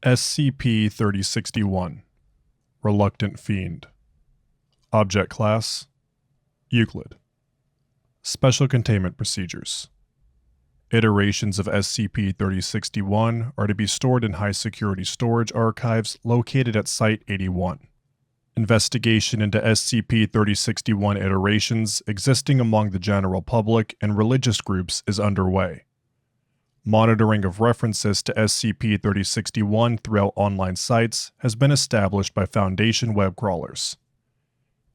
SCP-3061 Reluctant Fiend. Object Class Euclid. Special Containment Procedures. Iterations of SCP-3061 are to be stored in high-security storage archives located at Site-81. Investigation into SCP-3061 iterations existing among the general public and religious groups is underway. Monitoring of references to SCP-3061 throughout online sites has been established by Foundation web crawlers.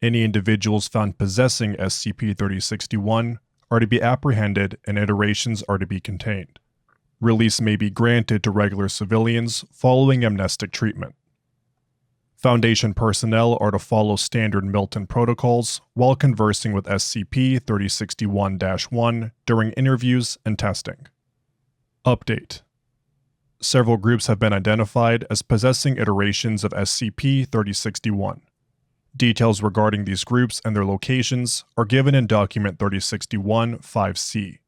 Any individuals found possessing SCP-3061 are to be apprehended and iterations are to be contained. Release may be granted to regular civilians following amnestic treatment. Foundation personnel are to follow standard Milton protocols while conversing with SCP-3061-1 during interviews and testing. Update. Several groups have been identified as possessing iterations of SCP-3061. Details regarding these groups and their locations are given in Document 3061-5C.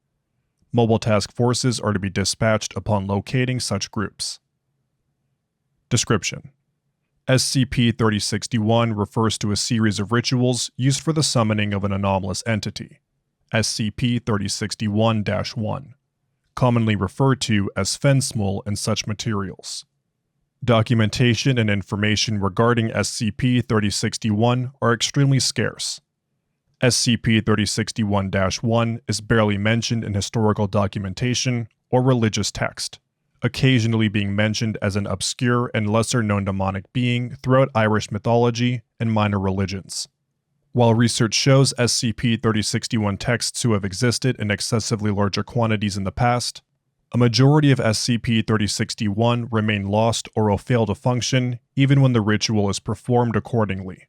Mobile task forces are to be dispatched upon locating such groups. Description: SCP-3061 refers to a series of rituals used for the summoning of an anomalous entity, SCP-3061-1, commonly referred to as Fendsmul in such materials. Documentation and information regarding SCP-3061 are extremely scarce. SCP-3061-1 is barely mentioned in historical documentation or religious text, occasionally being mentioned as an obscure and lesser-known demonic being throughout Irish mythology and minor religions. While research shows SCP-3061 texts to have existed in excessively larger quantities in the past, a majority of SCP-3061 remain lost or will fail to function even when the ritual is performed accordingly.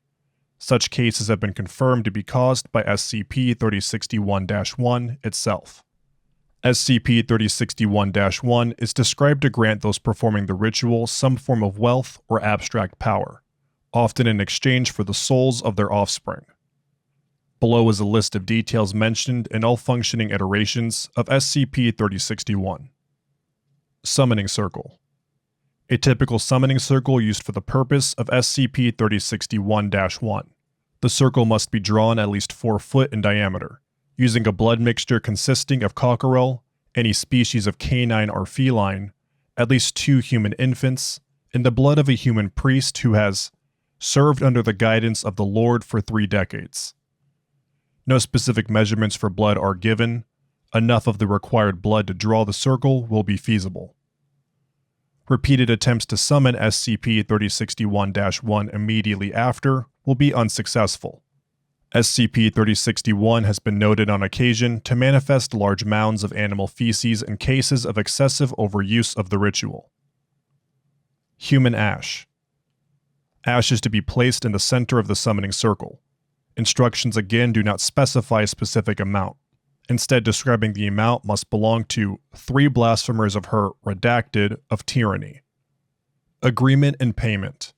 Such cases have been confirmed to be caused by SCP-3061-1 itself. SCP-3061-1 is described to grant those performing the ritual some form of wealth or abstract power, often in exchange for the souls of their offspring. Below is a list of details mentioned in all functioning iterations of SCP-3061. Summoning Circle. A typical summoning circle used for the purpose of SCP-3061-1. The circle must be drawn at least 4 foot in diameter, using a blood mixture consisting of cockerel, any species of canine or feline, at least 2 human infants, and the blood of a human priest who has served under the guidance of the Lord for 3 decades. No specific measurements for blood are given. Enough of the required blood to draw the circle will be feasible. Repeated attempts to summon SCP-3061-1 immediately after will be unsuccessful. SCP-3061 has been noted on occasion to manifest large mounds of animal feces in cases of excessive overuse of the ritual. Human Ash. Ash is to be placed in the center of the summoning circle. Instructions again do not specify a specific amount. Instead, describing the amount must belong to 3 blasphemers of her redacted of tyranny. Agreement and payment.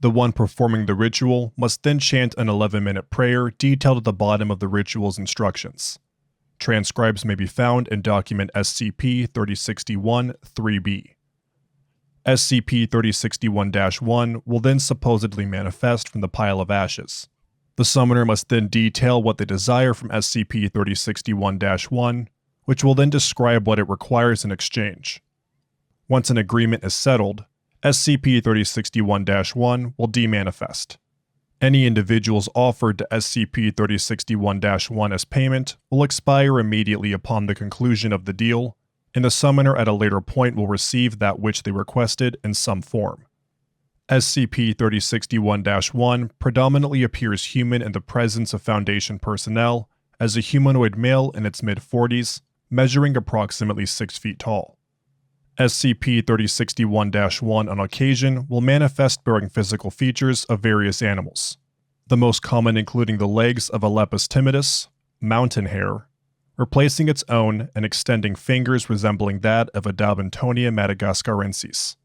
The one performing the ritual must then chant an 11-minute prayer detailed at the bottom of the ritual's instructions. Transcripts may be found in Document SCP-3061-3B. SCP-3061-1 will then supposedly manifest from the pile of ashes. The summoner must then detail what they desire from SCP-3061-1, which will then describe what it requires in exchange. Once an agreement is settled, SCP-3061-1 will demanifest. Any individuals offered to SCP-3061-1 as payment will expire immediately upon the conclusion of the deal, and the summoner at a later point will receive that which they requested in some form. SCP-3061-1 predominantly appears human in the presence of Foundation personnel as a humanoid male in its mid-40s, measuring approximately 6 feet tall. SCP-3061-1 on occasion will manifest bearing physical features of various animals, the most common including the legs of a Lepus timidus, mountain hare, replacing its own and extending fingers resembling that of a Daubentonia madagascarensis,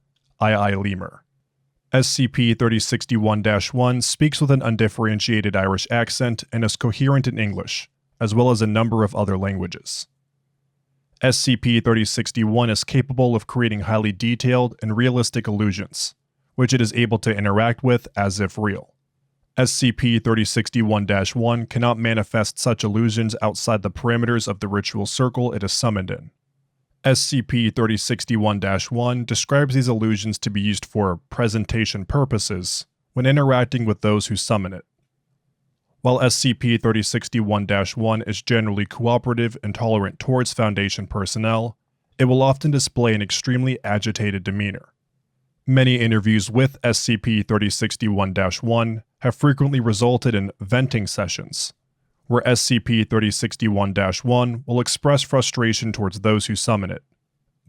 II lemur. SCP-3061-1 speaks with an undifferentiated Irish accent and is coherent in English, as well as a number of other languages. SCP-3061 is capable of creating highly detailed and realistic illusions, which it is able to interact with as if real. SCP-3061-1 cannot manifest such illusions outside the parameters of the ritual circle it is summoned in. SCP-3061-1 describes these illusions to be used for presentation purposes when interacting with those who summon it. While SCP-3061-1 is generally cooperative and tolerant towards Foundation personnel, it will often display an extremely agitated demeanor. Many interviews with SCP-3061-1 have frequently resulted in venting sessions, where SCP-3061-1 will express frustration towards those who summon it,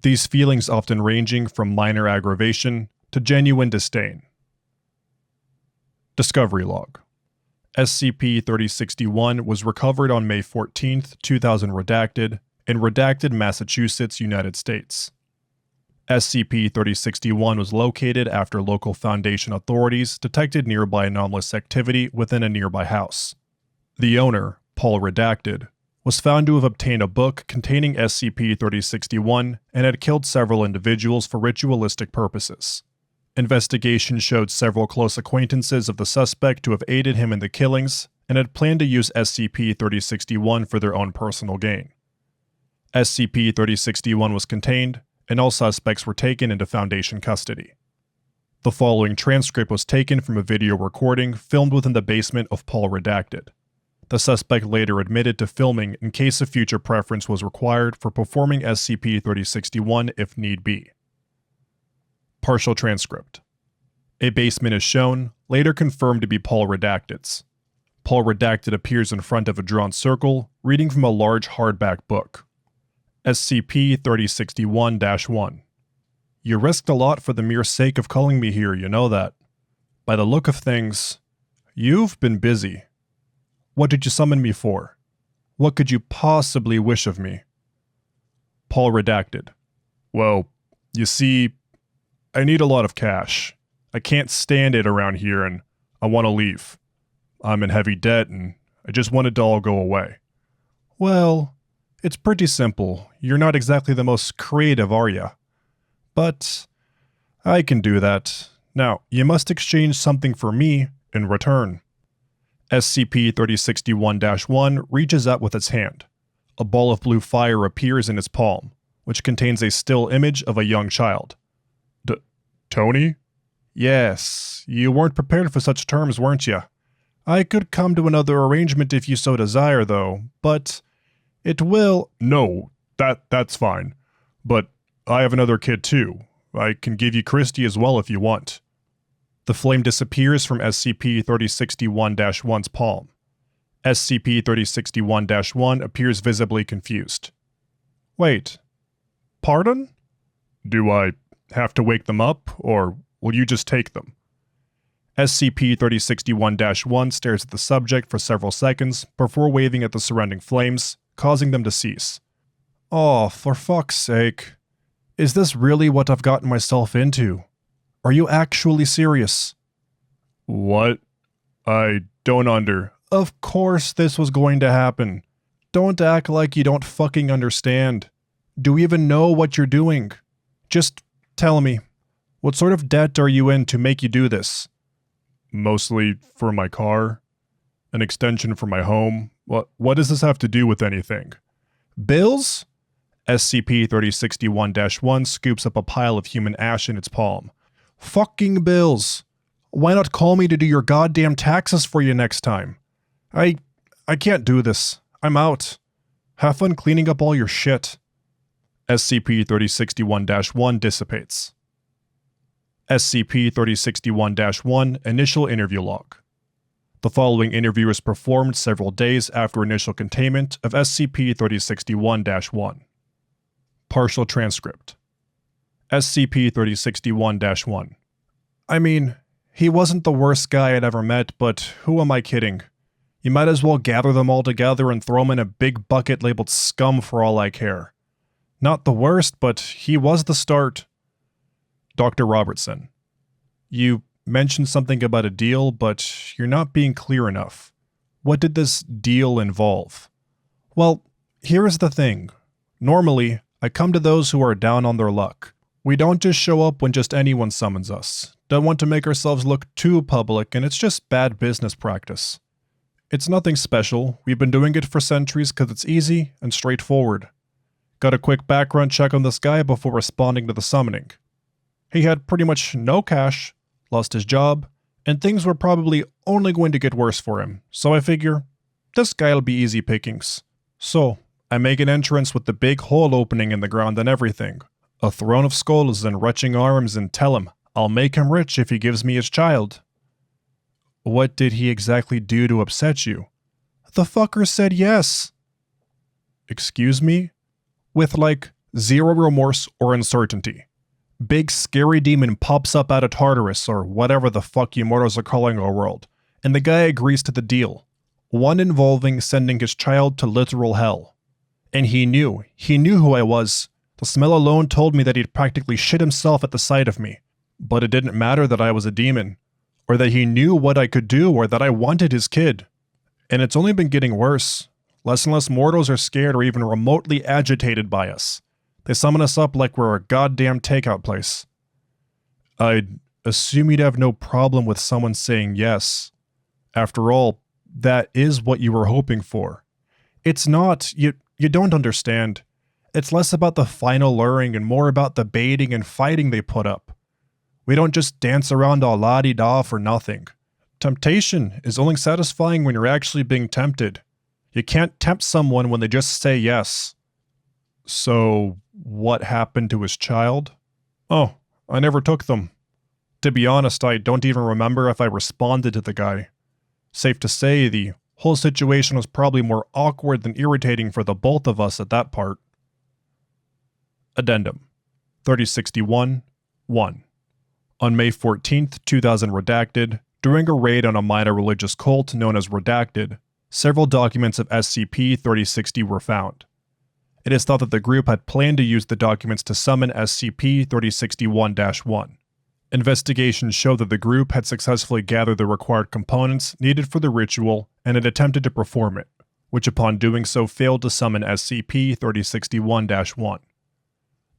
these feelings often ranging from minor aggravation to genuine disdain. Discovery Log. SCP-3061 was recovered on May 14, 2000 redacted, in Redacted, Massachusetts, United States. SCP-3061 was located after local Foundation authorities detected nearby anomalous activity within a nearby house. The owner, Paul Redacted, was found to have obtained a book containing SCP-3061 and had killed several individuals for ritualistic purposes. Investigation showed several close acquaintances of the suspect to have aided him in the killings and had planned to use SCP-3061 for their own personal gain. SCP-3061 was contained, and all suspects were taken into Foundation custody. The following transcript was taken from a video recording filmed within the basement of Paul Redacted. The suspect later admitted to filming in case a future preference was required for performing SCP-3061 if need be. Partial transcript. A basement is shown, later confirmed to be Paul Redacted's. Paul Redacted appears in front of a drawn circle, reading from a large hardback book. SCP-3061-1. You risked a lot for the mere sake of calling me here, you know that. By the look of things, you've been busy. What did you summon me for? What could you possibly wish of me? Paul Redacted. Well, you see, I need a lot of cash. I can't stand it around here and I want to leave. I'm in heavy debt and I just want it to all go away. Well, it's pretty simple. You're not exactly the most creative, are ya? But I can do that. Now, you must exchange something for me in return. SCP-3061-1 reaches out with its hand. A ball of blue fire appears in its palm, which contains a still image of a young child. Tony? Yes, you weren't prepared for such terms, weren't you? I could come to another arrangement if you so desire, though, but it will— No, that's fine. But I have another kid too. I can give you Christy as well if you want. The flame disappears from SCP-3061-1's palm. SCP-3061-1 appears visibly confused. Wait, pardon? Do I have to wake them up, or will you just take them? SCP-3061-1 stares at the subject for several seconds before waving at the surrounding flames, causing them to cease. Oh, for fuck's sake. Is this really what I've gotten myself into? Are you actually serious? What? I don't Of course this was going to happen. Don't act like you don't fucking understand. Do you even know what you're doing? Just tell me, what sort of debt are you in to make you do this? Mostly for my car. An extension for my home. What does this have to do with anything? Bills? SCP-3061-1 scoops up a pile of human ash in its palm. Fucking bills. Why not call me to do your goddamn taxes for you next time? I can't do this. I'm out. Have fun cleaning up all your shit. SCP-3061-1 dissipates. SCP-3061-1 Initial Interview Log. The following interview was performed several days after initial containment of SCP-3061-1. Partial transcript. SCP-3061-1. I mean, he wasn't the worst guy I'd ever met, but who am I kidding? You might as well gather them all together and throw them in a big bucket labeled scum for all I care. Not the worst, but he was the start. Dr. Robertson. You mentioned something about a deal, but you're not being clear enough. What did this deal involve? Well, here is the thing. Normally, I come to those who are down on their luck. We don't just show up when just anyone summons us. Don't want to make ourselves look too public, and it's just bad business practice. It's nothing special. We've been doing it for centuries because it's easy and straightforward. Got a quick background check on this guy before responding to the summoning. He had pretty much no cash, lost his job, and things were probably only going to get worse for him, so I figure, this guy'll be easy pickings. So, I make an entrance with the big hole opening in the ground and everything, a throne of skulls and retching arms, and tell him I'll make him rich if he gives me his child. What did he exactly do to upset you? The fucker said yes. Excuse me? With like zero remorse or uncertainty. Big scary demon pops up out of Tartarus or whatever the fuck you mortals are calling our world, and the guy agrees to the deal. One involving sending his child to literal hell. And he knew who I was. The smell alone told me that he'd practically shit himself at the sight of me. But it didn't matter that I was a demon, or that he knew what I could do, or that I wanted his kid. And it's only been getting worse. Less and less mortals are scared or even remotely agitated by us. They summon us up like we're a goddamn takeout place. I'd assume you'd have no problem with someone saying yes. After all, that is what you were hoping for. It's not, you don't understand. It's less about the final luring and more about the baiting and fighting they put up. We don't just dance around all la-di-da for nothing. Temptation is only satisfying when you're actually being tempted. You can't tempt someone when they just say yes. So, what happened to his child? Oh, I never took them. To be honest, I don't even remember if I responded to the guy. Safe to say, the whole situation was probably more awkward than irritating for the both of us at that part. Addendum 3061-1. On May 14th, 2000 redacted, during a raid on a minor religious cult known as Redacted, several documents of SCP-3060 were found. It is thought that the group had planned to use the documents to summon SCP-3061-1. Investigations show that the group had successfully gathered the required components needed for the ritual and had attempted to perform it, which upon doing so failed to summon SCP-3061-1.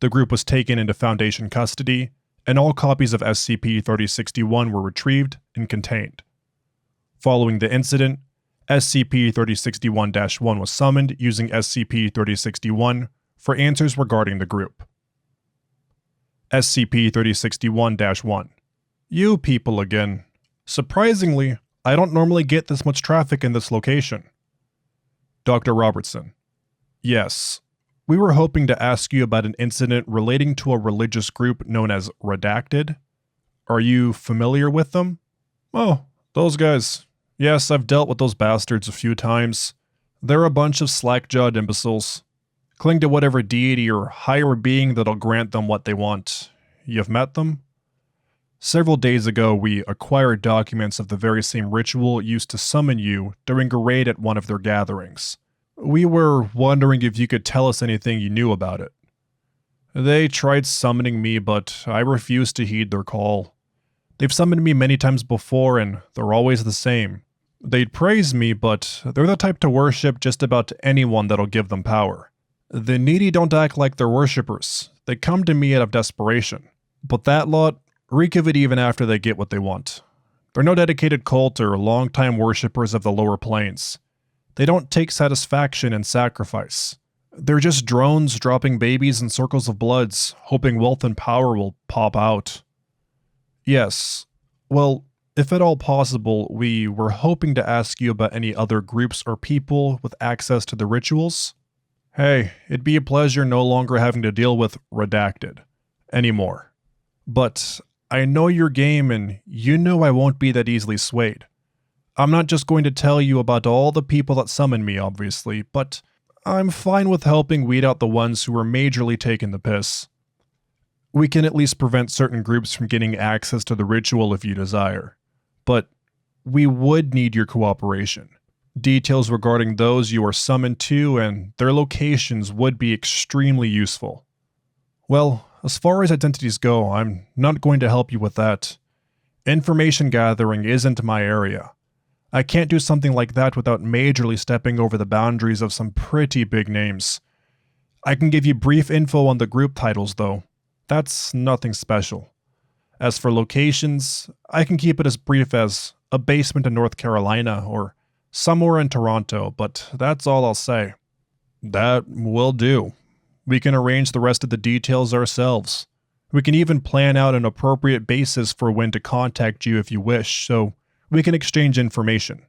The group was taken into Foundation custody, and all copies of SCP-3061 were retrieved and contained. Following the incident, SCP-3061-1 was summoned using SCP-3061 for answers regarding the group. SCP-3061-1. You people again. Surprisingly, I don't normally get this much traffic in this location. Dr. Robertson. Yes. We were hoping to ask you about an incident relating to a religious group known as Redacted. Are you familiar with them? Oh, those guys. Yes, I've dealt with those bastards a few times. They're a bunch of slack-jawed imbeciles. Cling to whatever deity or higher being that'll grant them what they want. You've met them? Several days ago, we acquired documents of the very same ritual used to summon you during a raid at one of their gatherings. We were wondering if you could tell us anything you knew about it. They tried summoning me, but I refused to heed their call. They've summoned me many times before, and they're always the same. They'd praise me, but they're the type to worship just about anyone that'll give them power. The needy don't act like they're worshippers. They come to me out of desperation. But that lot reek of it even after they get what they want. They're no dedicated cult or long-time worshippers of the lower planes. They don't take satisfaction in sacrifice. They're just drones dropping babies in circles of bloods, hoping wealth and power will pop out. Yes. Well, if at all possible, we were hoping to ask you about any other groups or people with access to the rituals. Hey, it'd be a pleasure no longer having to deal with Redacted anymore. But I know your game and you know I won't be that easily swayed. I'm not just going to tell you about all the people that summon me, obviously, but I'm fine with helping weed out the ones who are majorly taking the piss. We can at least prevent certain groups from getting access to the ritual if you desire. But we would need your cooperation. Details regarding those you are summoned to and their locations would be extremely useful. Well, as far as identities go, I'm not going to help you with that. Information gathering isn't my area. I can't do something like that without majorly stepping over the boundaries of some pretty big names. I can give you brief info on the group titles though. That's nothing special. As for locations, I can keep it as brief as a basement in North Carolina or somewhere in Toronto, but that's all I'll say. That will do. We can arrange the rest of the details ourselves. We can even plan out an appropriate basis for when to contact you if you wish, so we can exchange information.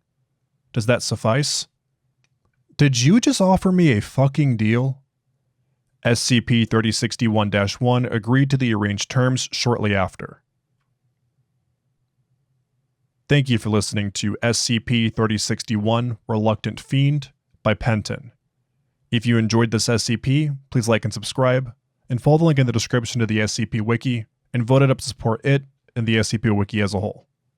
Does that suffice? Did you just offer me a fucking deal? SCP-3061-1 agreed to the arranged terms shortly after. Thank you for listening to SCP-3061 Reluctant Fiend by Penton. If you enjoyed this SCP, please like and subscribe, and follow the link in the description to the SCP Wiki, and vote it up to support it and the SCP Wiki as a whole.